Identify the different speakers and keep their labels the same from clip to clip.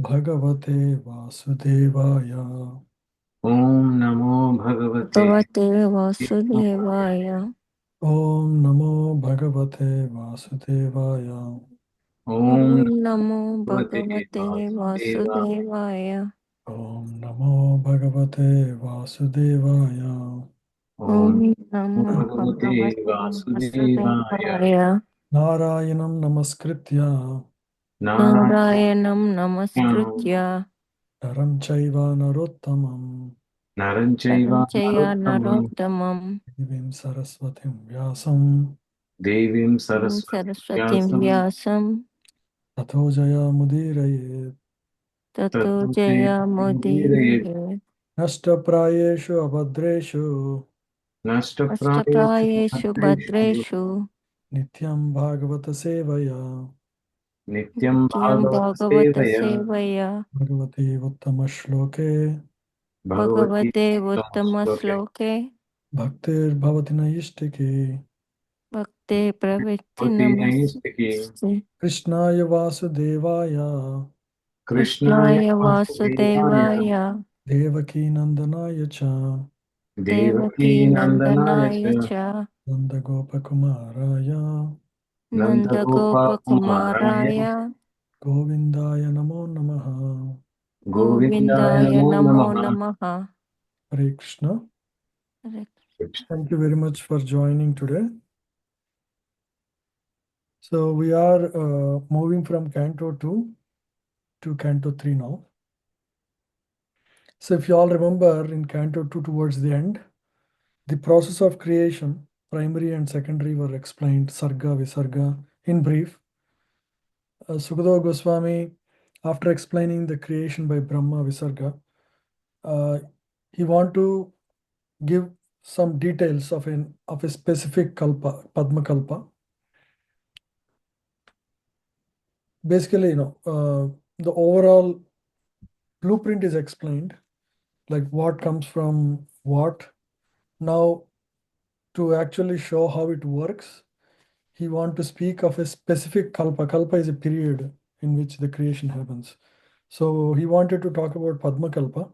Speaker 1: Bhagavate Vasudevaya.
Speaker 2: Om Namo Bhagavate
Speaker 1: Bhagavate
Speaker 2: Vasudevaya.
Speaker 1: Vasudevaya. Om Namo Bhagavate Vasudevaya.
Speaker 2: Om
Speaker 1: Om
Speaker 2: Namo
Speaker 1: Namo
Speaker 2: Bhagavate
Speaker 1: Bhagavate
Speaker 2: Vasudevaya.
Speaker 1: Vasudevaya. Om Namo Bhagavate Vasudevaya.
Speaker 2: Om
Speaker 1: Om
Speaker 2: Namo
Speaker 1: Namo
Speaker 2: Bhagavate
Speaker 1: Bhagavate
Speaker 2: Vasudevaya.
Speaker 1: Vasudevaya. Narayanam Namaskritya
Speaker 2: Narayanam
Speaker 1: Narayanam Namaskritya Naram Chaiva Narottamam
Speaker 2: Naranchaiva
Speaker 1: Saranjaya
Speaker 2: Narottamam
Speaker 1: Narottamam Devim Saraswatim Vyasam
Speaker 2: Devim Saraswati
Speaker 1: Saraswatim
Speaker 2: Vyasam
Speaker 1: Vyasam Tato Jaya Mudirayet Tato
Speaker 2: Tato
Speaker 1: Jaya
Speaker 2: Jayamudire
Speaker 1: Mudire Nashtaprayeshu Abhadreshu
Speaker 2: Nashtaprayeshu
Speaker 1: Nashtaprayeshu
Speaker 2: Bhadreshu
Speaker 1: Bhadreshu Nityam Bhagavata Sevaya
Speaker 2: Nityam
Speaker 1: Nityam
Speaker 2: Bhagavata
Speaker 1: Bhagavata
Speaker 2: Sevaya
Speaker 1: Sevaya Bhagavate Uttama Shloke
Speaker 2: Bhagavati
Speaker 1: Bhagavate Uttama
Speaker 2: Uttama
Speaker 1: Shloke
Speaker 2: Shloke
Speaker 1: Bhaktir Bhavati Naistike Bhakti Pravritti
Speaker 2: Bhagavati Naistiki
Speaker 1: Namaste Krishnaya Vasudevaya
Speaker 2: Krishnaya
Speaker 1: Krishnaya
Speaker 2: Vasudevaya
Speaker 1: Vasudevaya
Speaker 2: Devaki
Speaker 1: Devaki Nandanaya Cha
Speaker 2: Devaki
Speaker 1: Devaki
Speaker 2: Nandanaya
Speaker 1: Nandanaya
Speaker 2: Cha
Speaker 1: Cha
Speaker 2: Nanda
Speaker 1: Nandagopakumaraya
Speaker 2: Nandagopa Kumaraya
Speaker 1: Nandagopakumaraya
Speaker 2: Govindaya Namo Namaha Govindaya
Speaker 1: Govindaya
Speaker 2: Namo
Speaker 1: Namo
Speaker 2: Namaha
Speaker 1: Namaha.
Speaker 2: Hare Krishna.
Speaker 1: Hare
Speaker 2: Thank you very much for joining today. So we are moving from Canto 2 to Canto 3 now. So if you all remember in Canto 2 towards the end, the process of creation, primary and secondary were explained, Sarga, Visarga, in brief. Sukadeva Goswami, after explaining the creation by Brahma, Visarga, he want to give some details of a specific kalpa, Padma Kalpa. Basically, the overall blueprint is explained, like what comes from what. Now, to actually show how it works, he want to speak of a specific kalpa. Kalpa is a period in which the creation happens. So he wanted to talk about Padma Kalpa,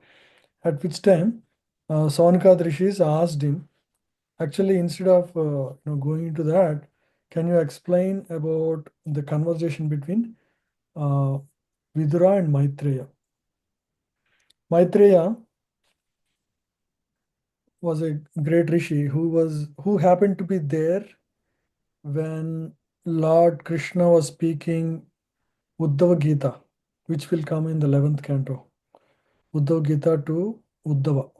Speaker 2: at which time Saunakad Rishis asked him, actually, instead of going into that, can you explain about the conversation between Vidura and Maitreya? Maitreya was a great rishi who happened to be there when Lord Krishna was speaking Uddhava Gita, which will come in the 11th canto. Uddhava Gita to Uddhava.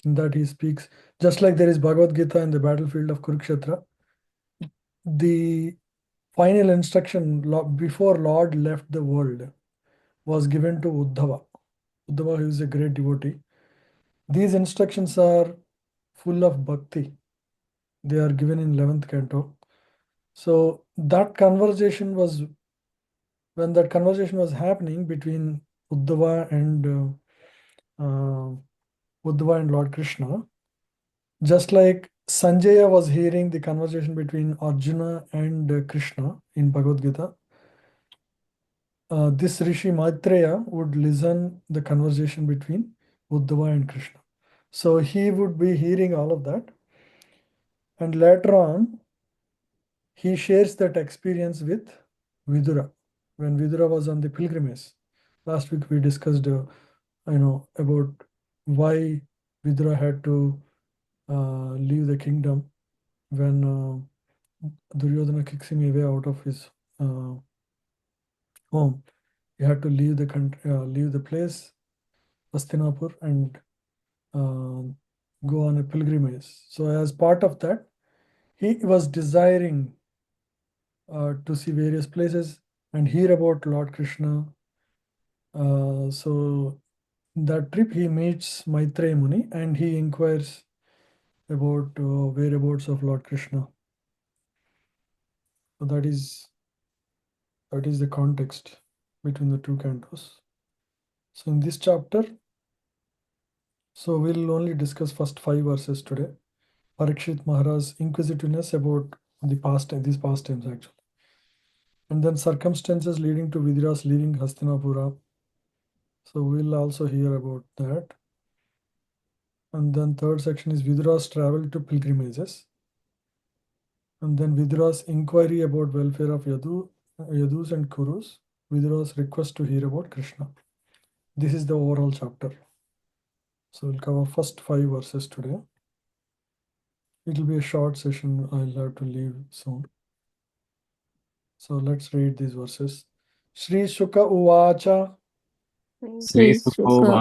Speaker 2: In that he speaks, just like there is Bhagavad Gita in the battlefield of Kurukshetra, the final instruction before Lord left the world was given to Uddhava. Uddhava, who is a great devotee. These instructions are full of bhakti. They are given in 11th canto. So that conversation was, when that conversation was happening between Uddhava and Lord Krishna, just like Sanjaya was hearing the conversation between Arjuna and Krishna in Bhagavad Gita, this Rishi Maitreya would listen the conversation between Uddhava and Krishna. So he would be hearing all of that. And later on, he shares that experience with Vidura. When Vidura was on the pilgrimage, last week we discussed, about why Vidura had to leave the kingdom when Duryodhana kicks him away out of his home. He had to leave the country, leave the place, Hastinapur, and go on a pilgrimage. So as part of that, he was desiring to see various places and hear about Lord Krishna. So that trip he meets Maitreya Muni and he inquires about whereabouts of Lord Krishna. So that is the context between the two cantos. So in this chapter, so we'll only discuss first 5 verses today. Parikshit Maharaj's inquisitiveness about these past times actually. And then circumstances leading to Vidura's leaving Hastinapura. So we'll also hear about that. And then third section is Vidura's travel to pilgrimages. And then Vidura's inquiry about welfare of Yadus and Kurus. Vidura's request to hear about Krishna. This is the overall chapter. So we'll cover first 5 verses today. It will be a short session. I'll have to leave soon. So let's read these verses. Shri Shuka Uvacha
Speaker 1: Srisuka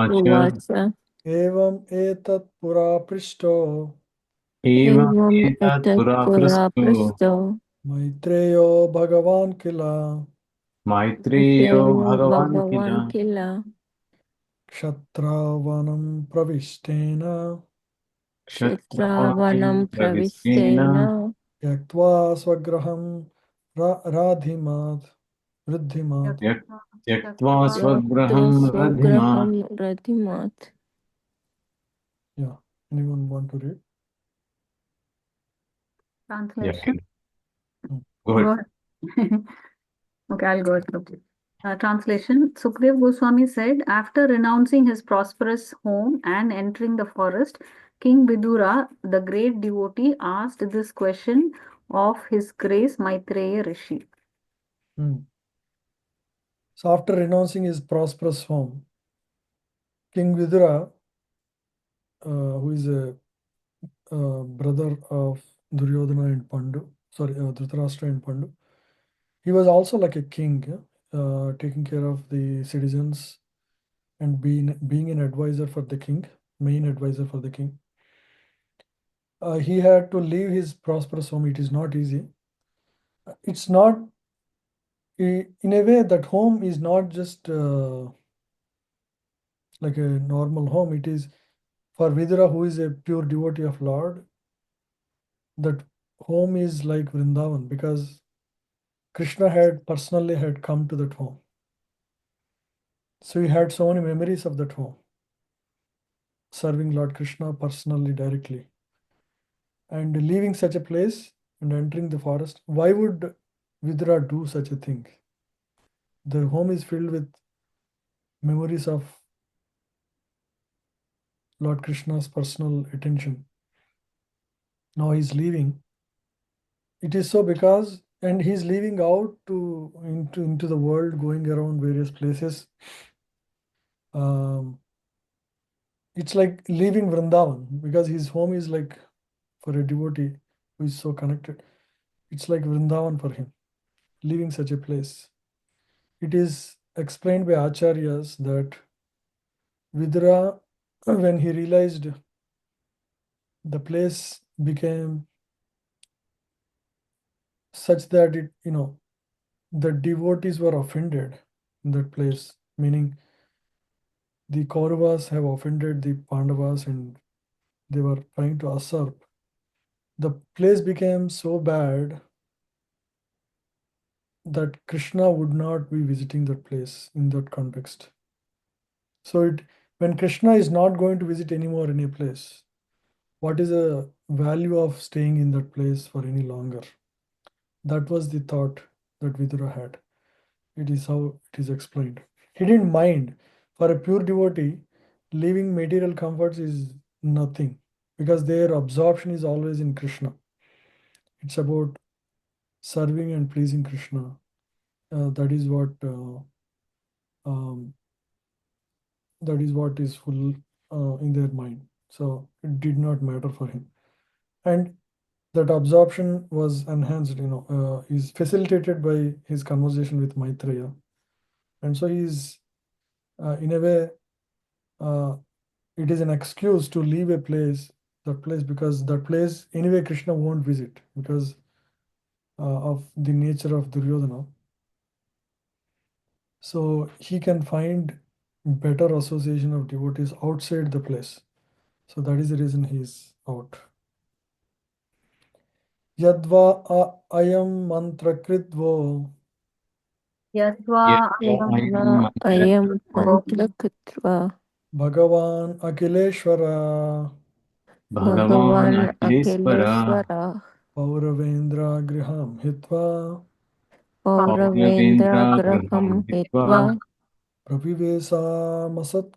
Speaker 3: श्रीसुकोवाच
Speaker 1: Uvacha
Speaker 2: Evam Etat Pura Prishto
Speaker 1: Evam
Speaker 3: एवमेतत्
Speaker 1: Etat
Speaker 3: पुरा
Speaker 1: Pura
Speaker 3: पृष्टो
Speaker 1: Prasto
Speaker 2: Maitreyo Bhagavan Kila
Speaker 3: मैत्रेयो
Speaker 1: Devo
Speaker 3: भगवान् किल
Speaker 1: Bhagavan Kila
Speaker 2: Kshatravanam Pravishtena
Speaker 3: क्षत्रवाणं
Speaker 1: Kshetravanam
Speaker 3: प्रविष्टेन
Speaker 1: Pravistena
Speaker 2: Yaktva Swagraham Radhimat Riddhimat.
Speaker 3: त्यक्त्वा स्वगृहं
Speaker 1: Yakta
Speaker 3: रधिमात्
Speaker 1: Swagraham Radhimat.
Speaker 2: Yeah. Anyone want to read?
Speaker 4: Translation.
Speaker 2: Hmm.
Speaker 3: Go ahead.
Speaker 4: Okay, I'll go ahead. Translation. Sukdev Goswami said, after renouncing his prosperous home and entering the forest, King Vidura, the great devotee, asked this question of His Grace Maitreya Rishi.
Speaker 2: Hmm. So after renouncing his prosperous home, King Vidura, who is a brother of Duryodhana and Dhritarashtra and Pandu, he was also like a king, yeah, taking care of the citizens and being an advisor for the king, main advisor for the king. He had to leave his prosperous home. It is not easy. It's not, in a way, that home is not just like a normal home. It is for Vidura, who is a pure devotee of Lord, that home is like Vrindavan because Krishna had personally had come to that home. So he had so many memories of that home, serving Lord Krishna personally, directly. And leaving such a place and entering the forest, why would Vidura do such a thing? The home is filled with memories of Lord Krishna's personal attention. Now he's leaving. It is so because, and he's leaving out into the world, going around various places. It's like leaving Vrindavan because his home is like, for a devotee who is so connected, it's like Vrindavan for him, leaving such a place. It is explained by Acharyas that Vidura, when he realized the place became such that the devotees were offended in that place, meaning the Kauravas have offended the Pandavas and they were trying to usurp. The place became so bad that Krishna would not be visiting that place in that context. So when Krishna is not going to visit anymore in a place, what is the value of staying in that place for any longer? That was the thought that Vidura had. It is how it is explained. He didn't mind. For a pure devotee, leaving material comforts is nothing because their absorption is always in Krishna. It's about serving and pleasing Krishna. That is what um, that is what is full in their mind. So it did not matter for him, and that absorption was enhanced. Is facilitated by his conversation with Maitreya, and so he's in a way. It is an excuse to leave a place, that place, because that place anyway Krishna won't visit because of the nature of Duryodhana. So he can find better association of devotees outside the place. So that is the reason he is out. Yadva ayam mantrakritvo
Speaker 4: Yatva
Speaker 3: यत्र
Speaker 4: ayam
Speaker 3: अयं
Speaker 1: Yadva Ayam
Speaker 3: मन्त्रकृतो
Speaker 1: Mantra Katva
Speaker 2: Bhagavan Akileshwara
Speaker 3: भगवान्
Speaker 1: Bhagavan
Speaker 3: Akhileshwar
Speaker 1: Akileshwara
Speaker 2: Pauravendra Griham Hitva
Speaker 1: Pauravendra
Speaker 3: पौरवेन्द्र गृहं
Speaker 1: Graham
Speaker 3: हित्वा
Speaker 1: Hitva
Speaker 2: Pravivesamasat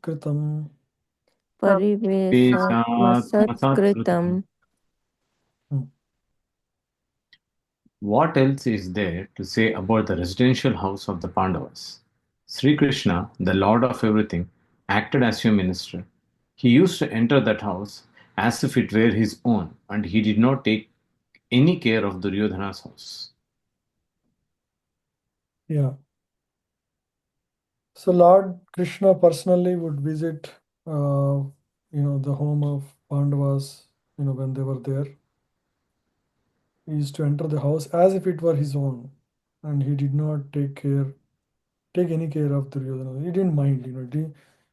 Speaker 1: Parivesamasat
Speaker 3: What else is there to say about the residential house of the Pandavas? Sri Krishna, the Lord of everything, acted as your minister. He used to enter that house as if it were his own, and he did not take any care of Duryodhana's house.
Speaker 2: Yeah. So Lord Krishna personally would visit, the home of Pandavas, when they were there. He used to enter the house as if it were his own, and he did not take any care of Duryodhana. He didn't mind,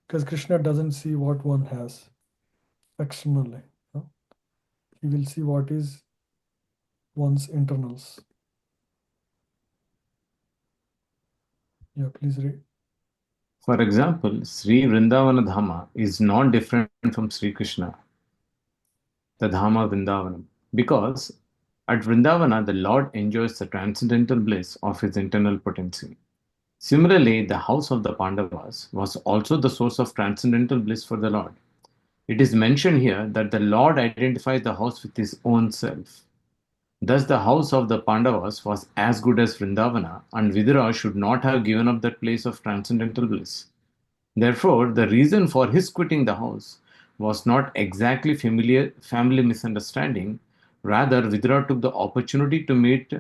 Speaker 2: because Krishna doesn't see what one has externally. He will see what is one's internals. Yeah, please read.
Speaker 3: For example, Sri Vrindavana Dhama is not different from Sri Krishna, the Dhama Vrindavanam, because at Vrindavana the Lord enjoys the transcendental bliss of his internal potency. Similarly, the house of the Pandavas was also the source of transcendental bliss for the Lord. It is mentioned here that the Lord identifies the house with his own self. Thus, the house of the Pandavas was as good as Vrindavana, and Vidura should not have given up that place of transcendental bliss. Therefore, the reason for his quitting the house was not exactly family misunderstanding. Rather, Vidura took the opportunity to meet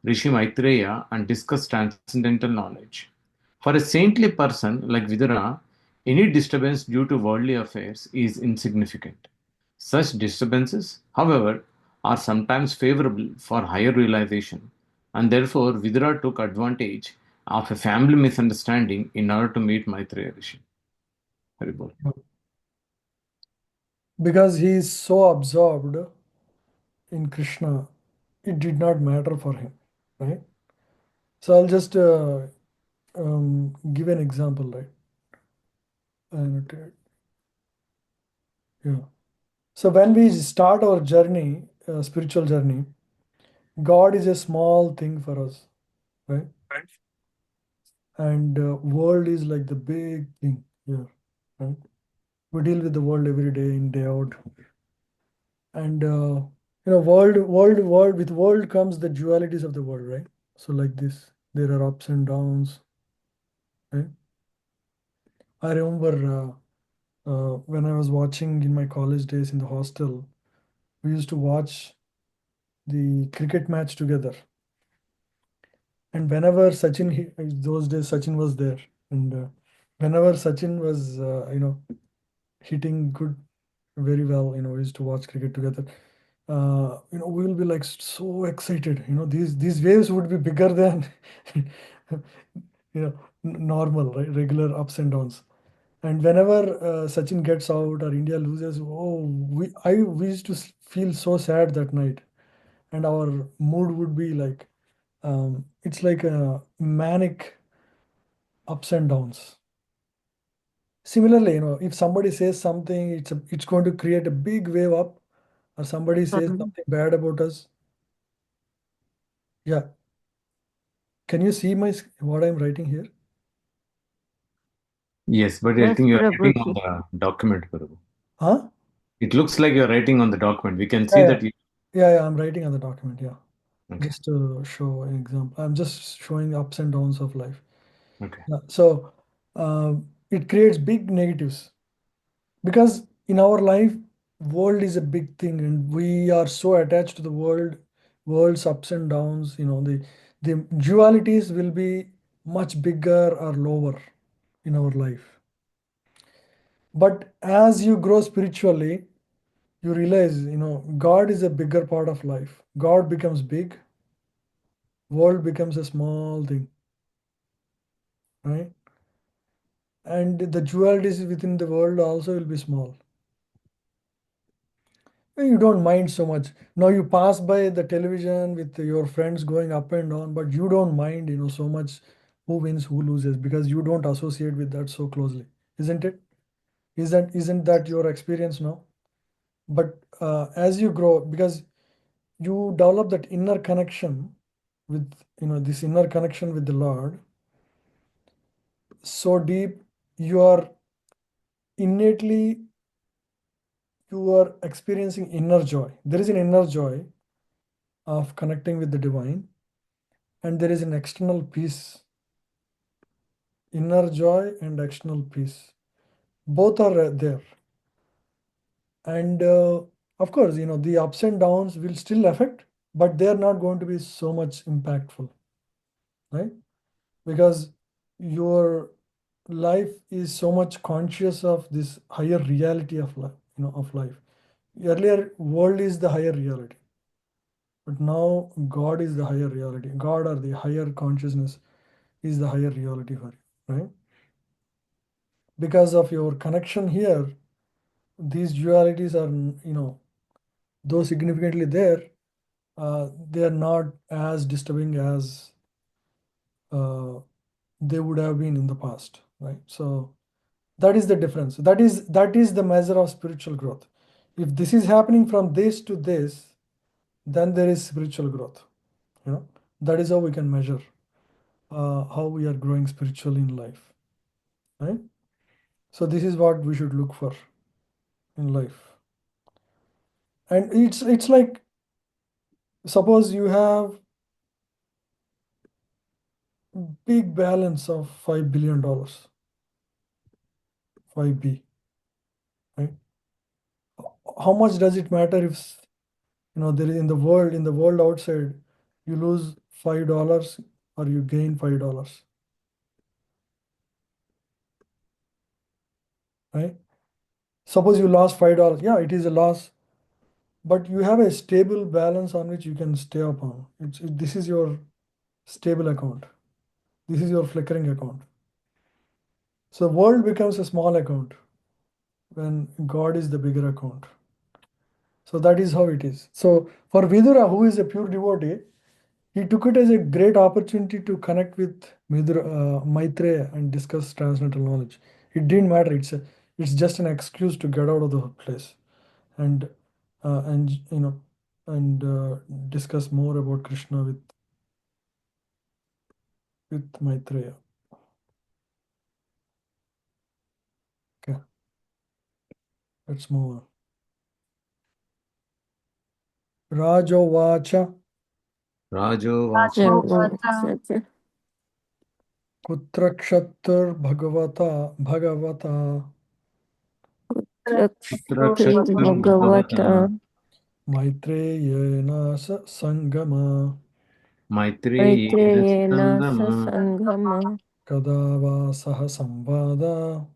Speaker 3: Rishi Maitreya and discuss transcendental knowledge. For a saintly person like Vidura, any disturbance due to worldly affairs is insignificant. Such disturbances, however, are sometimes favorable for higher realization, and therefore Vidura took advantage of a family misunderstanding in order to meet Maitreya Rishi. Haribol.
Speaker 2: Because he is so absorbed in Krishna, it did not matter for him, right? So I'll just give an example, right? Yeah. So when we start our journey, spiritual journey, God is a small thing for us, right? And world is like the big thing here, right? We deal with the world every day in, day out. And with world comes the dualities of the world, right? So like this, there are ups and downs, right? I remember when I was watching in my college days in the hostel, we used to watch the cricket match together. And whenever those days Sachin was there, and whenever Sachin was, hitting good, very well, we used to watch cricket together. We will be like so excited. These waves would be bigger than, normal, right? Regular ups and downs. And whenever Sachin gets out or India loses, we used to feel so sad that night, and our mood would be like, it's like a manic ups and downs. Similarly, if somebody says something, it's going to create a big wave up, or somebody says something bad about us. Yeah. Can you see what I'm writing here?
Speaker 3: Yes, but I
Speaker 1: Yes,
Speaker 3: think you're writing on
Speaker 1: Prabhuji.
Speaker 3: the document, Prabhu.
Speaker 2: Huh?
Speaker 3: It looks like you're writing on the document. We can see
Speaker 2: Yeah,
Speaker 3: that
Speaker 2: yeah.
Speaker 3: you.
Speaker 2: Yeah, I'm writing on the document. Yeah.
Speaker 3: Okay.
Speaker 2: Just to show an example. I'm just showing ups and downs of life.
Speaker 3: Okay.
Speaker 2: Yeah. So it creates big negatives, because in our life, world is a big thing, and we are so attached to the world's ups and downs. The dualities will be much bigger or lower in our life. But as you grow spiritually, you realize, God is a bigger part of life. God becomes big, world becomes a small thing, right? And the dualities within the world also will be small. You don't mind so much. Now you pass by the television with your friends going up and down, but you don't mind, so much who wins, who loses, because you don't associate with that so closely, isn't it? Isn't that your experience now? But as you grow, because you develop that inner connection with, this inner connection with the Lord, so deep, you are innately, you are experiencing inner joy. There is an inner joy of connecting with the divine, and there is an external peace. Inner joy and external peace, both are there. And of course, the ups and downs will still affect, but they are not going to be so much impactful, right? Because your life is so much conscious of this higher reality of life, of life. Earlier, world is the higher reality, but now God is the higher reality. God, or the higher consciousness, is the higher reality for you, right? Because of your connection here, these dualities are, though significantly there, they are not as disturbing as they would have been in the past, right? So that is the difference. That is the measure of spiritual growth. If this is happening from this to this, then there is spiritual growth. That is how we can measure how we are growing spiritually in life, right? So this is what we should look for in life. And it's like, suppose you have big balance of $5 billion, 5B, right? How much does it matter if there is in the world outside, you lose $5 or you gain $5, right? Suppose you lost $5, yeah, it is a loss, but you have a stable balance on which you can stay upon. This is your stable account. This is your flickering account. So world becomes a small account when God is the bigger account. So that is how it is. So for Vidura, who is a pure devotee, he took it as a great opportunity to connect with Maitreya and discuss transcendental knowledge. It didn't matter. It's just an excuse to get out of the place and discuss more about Krishna with Maitreya. Okay, let's move on. Rajovacha
Speaker 3: Rajovacha
Speaker 2: Kutra Kshatur Bhagavata
Speaker 3: Putra
Speaker 1: Kshatir
Speaker 3: Kshatir
Speaker 1: Bhagavata
Speaker 3: Bhagavata
Speaker 2: Maitreyena Sangama
Speaker 3: Maitreyena
Speaker 1: Maitreyena
Speaker 3: Sangama
Speaker 1: Sasangama
Speaker 2: Kadava Saha Sambhada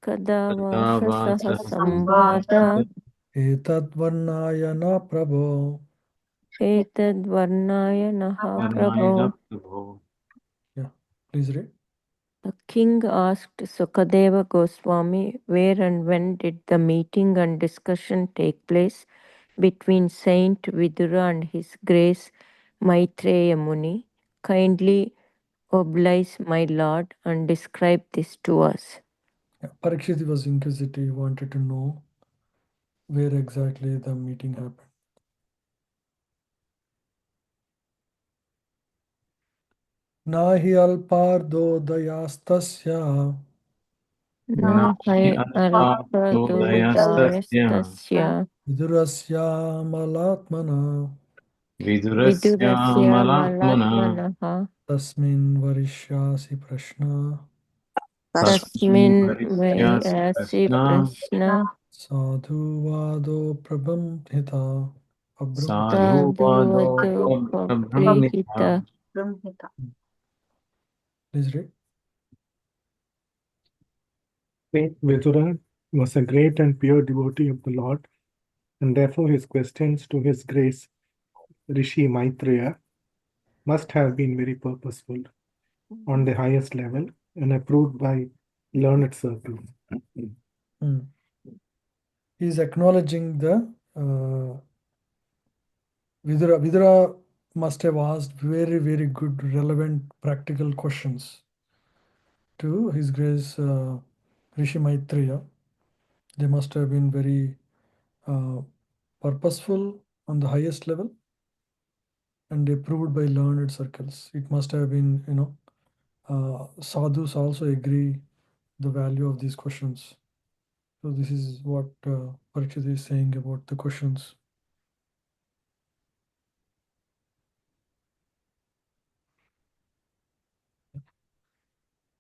Speaker 1: Kada Vasa Saha
Speaker 3: Tadavacha
Speaker 1: Sambhada
Speaker 2: Etad Varnayana Prabho.
Speaker 1: Etad Varnaya Naha
Speaker 3: Varnayana
Speaker 1: Prabho.
Speaker 3: Prabho.
Speaker 2: Yeah, please read.
Speaker 1: The king asked Sukadeva Goswami where and when did the meeting and discussion take place between Saint Vidura and His Grace Maitreya Muni. Kindly oblige my lord and describe this to us.
Speaker 2: Yeah, Parikshit was inquisitive. He wanted to know where exactly the meeting happened. Nahi alpardo dayastasya
Speaker 1: Na
Speaker 3: Nahi
Speaker 1: alpa
Speaker 3: Alpadodayastasya
Speaker 1: dudayastasya
Speaker 2: vidurasya malatmana
Speaker 3: Vidurasya
Speaker 1: vidurasya
Speaker 3: Malatmana
Speaker 1: malatmanaha
Speaker 2: tasmin varishyasi prashna
Speaker 3: Tasmin
Speaker 1: tasmin
Speaker 3: Varisyasi
Speaker 1: vairasi
Speaker 3: Prashna
Speaker 1: prashna
Speaker 2: sadhu vado prabhamhita
Speaker 3: Sadhu Vado
Speaker 1: sadhuvadu
Speaker 3: Brahmita.
Speaker 1: paprihita.
Speaker 4: Brahmita.
Speaker 2: Please read.
Speaker 5: Saint Vidura was a great and pure devotee of the Lord, and therefore his questions to His Grace Rishi Maitreya must have been very purposeful, on the highest level, and approved by learned circles.
Speaker 2: Hmm. He is acknowledging the Vidura must have asked very, very good, relevant, practical questions to His Grace Rishi Maitreya. They must have been very purposeful on the highest level and approved by learned circles. It must have been, sadhus also agree the value of these questions. So this is what Parikshit is saying about the questions.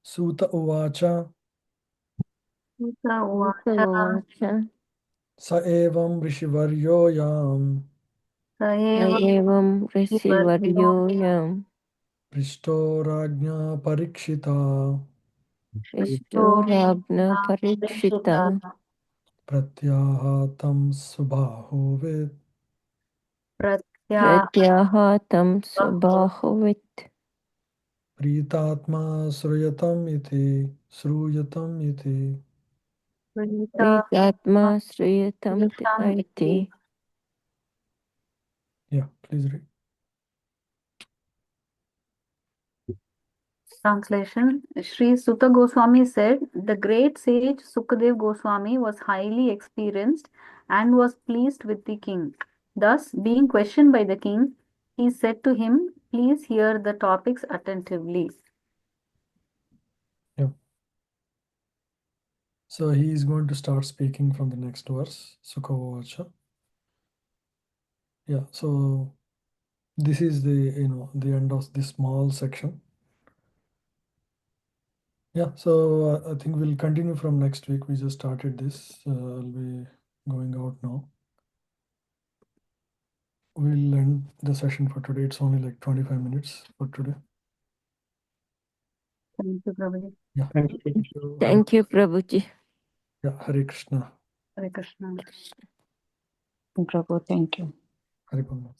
Speaker 2: Suta uvacha
Speaker 4: Sutta
Speaker 1: Uta
Speaker 4: uvacha
Speaker 1: uvacha
Speaker 2: sa evam rishivaryo yam
Speaker 4: sa eva
Speaker 1: evam
Speaker 4: vivaryo
Speaker 1: risivaryoyam
Speaker 2: prishto rajna parikshita
Speaker 1: Ragna Parikshita
Speaker 2: pratyaha tam subhahovet
Speaker 4: pratya
Speaker 1: Pratyahatam Subahuvit
Speaker 2: pritatma sruyatam iti.
Speaker 4: prita
Speaker 1: Pritatma Sriyatam
Speaker 4: Sriyatam
Speaker 1: Iti.
Speaker 2: Yeah, please read.
Speaker 4: Translation. Sri Sutta Goswami said, the great sage Sukadev Goswami was highly experienced and was pleased with the king. Thus, being questioned by the king, he said to him, please hear the topics attentively.
Speaker 2: Yeah. So he is going to start speaking from the next verse, Sukha. Yeah, so this is the end of this small section. Yeah, so I think we'll continue from next week. We just started this. I'll be going out now. We'll end the session for today. It's only like 25 minutes for today.
Speaker 4: Thank you, Prabhuji.
Speaker 2: Yeah.
Speaker 5: Thank you.
Speaker 2: Thank you.
Speaker 1: Thank you, Prabhuji.
Speaker 2: Yeah, Hare Krishna.
Speaker 4: Hare Krishna.
Speaker 6: Prabhu, thank you.
Speaker 2: Hare Krishna.